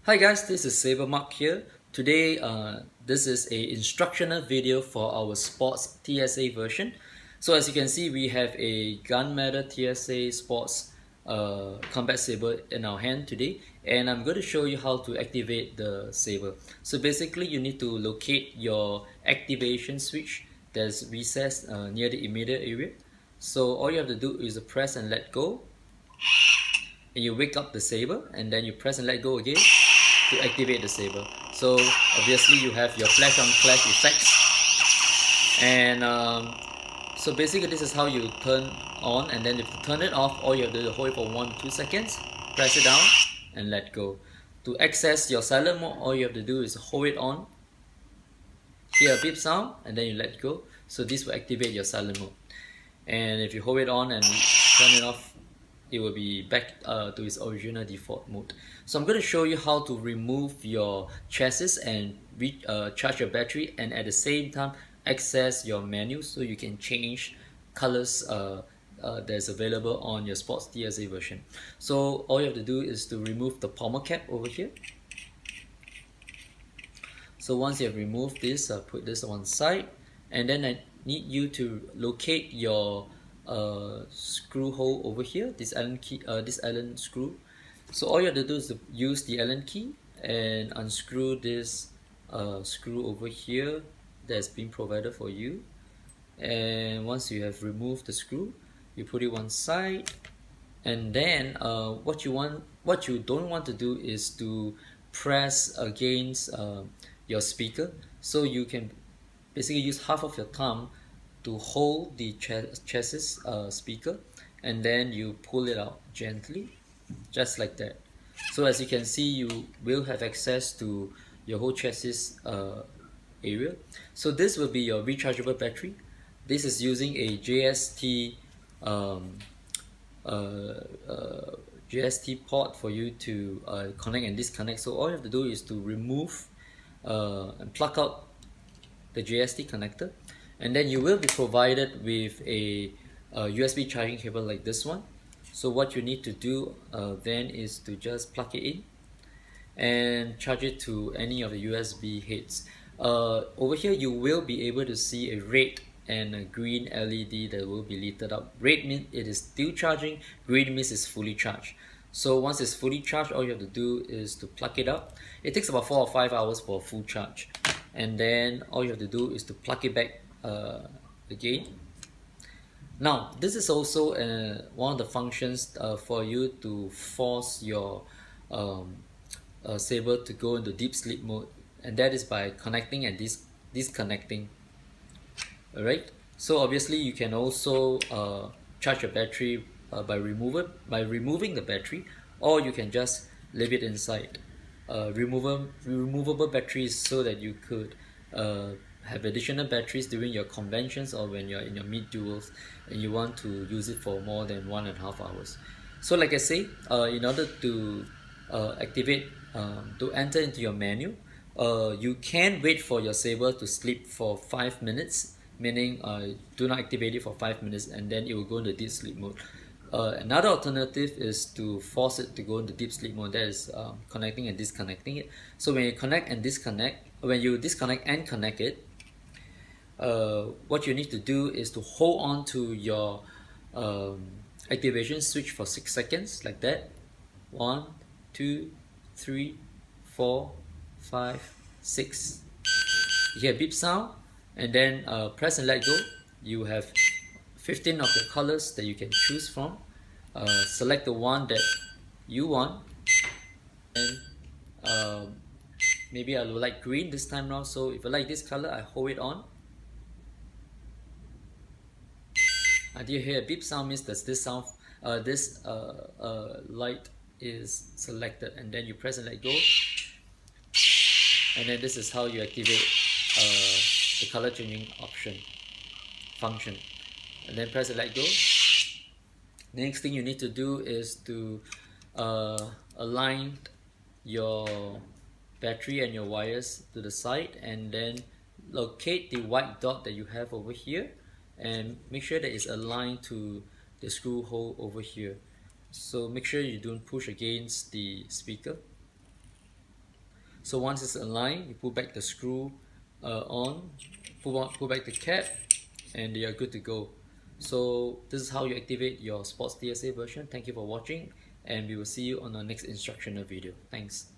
Hi guys, this is SaberMach here. Today, this is a instructional video for our Sportz TSA version. So as you can see, we have a gunmetal TSA Sportz combat saber in our hand today, and I'm going to show you how to activate the saber. So basically, you need to locate your activation switch that's recessed near the immediate area. So all you have to do is press and let go, and you wake up the saber, and then you press and let go again to activate the saber. So obviously you have your flash on flash effects, and so basically this is how you turn on, and then if you turn it off, all you have to do is hold it for 1 to 2 seconds, press it down and let go. To access your silent mode, all you have to do is hold it on, hear a beep sound, and then you let go. So this will activate your silent mode, and if you hold it on and turn it off, it will be back to its original default mode. So I'm going to show you how to remove your chassis and charge your battery, and at the same time access your menu so you can change colors that's available on your Sportz TSA version. So all you have to do is to remove the pommel cap over here. So once you have removed this, put this on side, and then I need you to locate your screw hole over here, this Allen key, this Allen screw. So all you have to do is to use the Allen key and unscrew this screw over here that's been provided for you. And once you have removed the screw, you put it one side, and then what you don't want to do is to press against your speaker. So you can basically use half of your thumb to hold the chassis speaker, and then you pull it out gently, just like that. So as you can see, you will have access to your whole chassis area. So this will be your rechargeable battery. This is using a JST JST port for you to connect and disconnect. So all you have to do is to remove and plug out the JST connector, and then you will be provided with a USB charging cable like this one. So what you need to do then is to just plug it in and charge it to any of the USB heads. Over here you will be able to see a red and a green LED that will be lit up. Red means it is still charging, green means it's fully charged. So once it's fully charged, all you have to do is to plug it up. It takes about 4 or 5 hours for a full charge, and then all you have to do is to plug it back again. Now this is also one of the functions for you to force your saber to go into deep sleep mode, and that is by connecting and disconnecting. Alright, so obviously you can also charge your battery by removing the battery, or you can just leave it inside. Removable batteries so that you could have additional batteries during your conventions or when you're in your mid duels and you want to use it for more than 1.5 hours. So like I say, in order to activate, to enter into your menu, you can wait for your saber to sleep for 5 minutes, meaning do not activate it for 5 minutes, and then it will go into deep sleep mode. Another alternative is to force it to go into deep sleep mode, that is connecting and disconnecting it. So when you connect and disconnect, when you disconnect and connect it, what you need to do is to hold on to your activation switch for 6 seconds, like that. 1, 2, 3, 4, 5, 6. You hear a beep sound, and then press and let go. You have 15 of the colors that you can choose from. Select the one that you want, and maybe I would like green this time now. So if I like this color, I hold it on. And you hear a beep sound, means that this sound, light is selected, and then you press and let go, and then this is how you activate the color changing function, and then press and let go. The next thing you need to do is to align your battery and your wires to the side, and then locate the white dot that you have over here and make sure that it's aligned to the screw hole over here. So make sure you don't push against the speaker. So once it's aligned, you pull back the screw on, pull back the cap, and you are good to go. So this is how you activate your Sportz TSA version. Thank you for watching, and we will see you on our next instructional video. Thanks.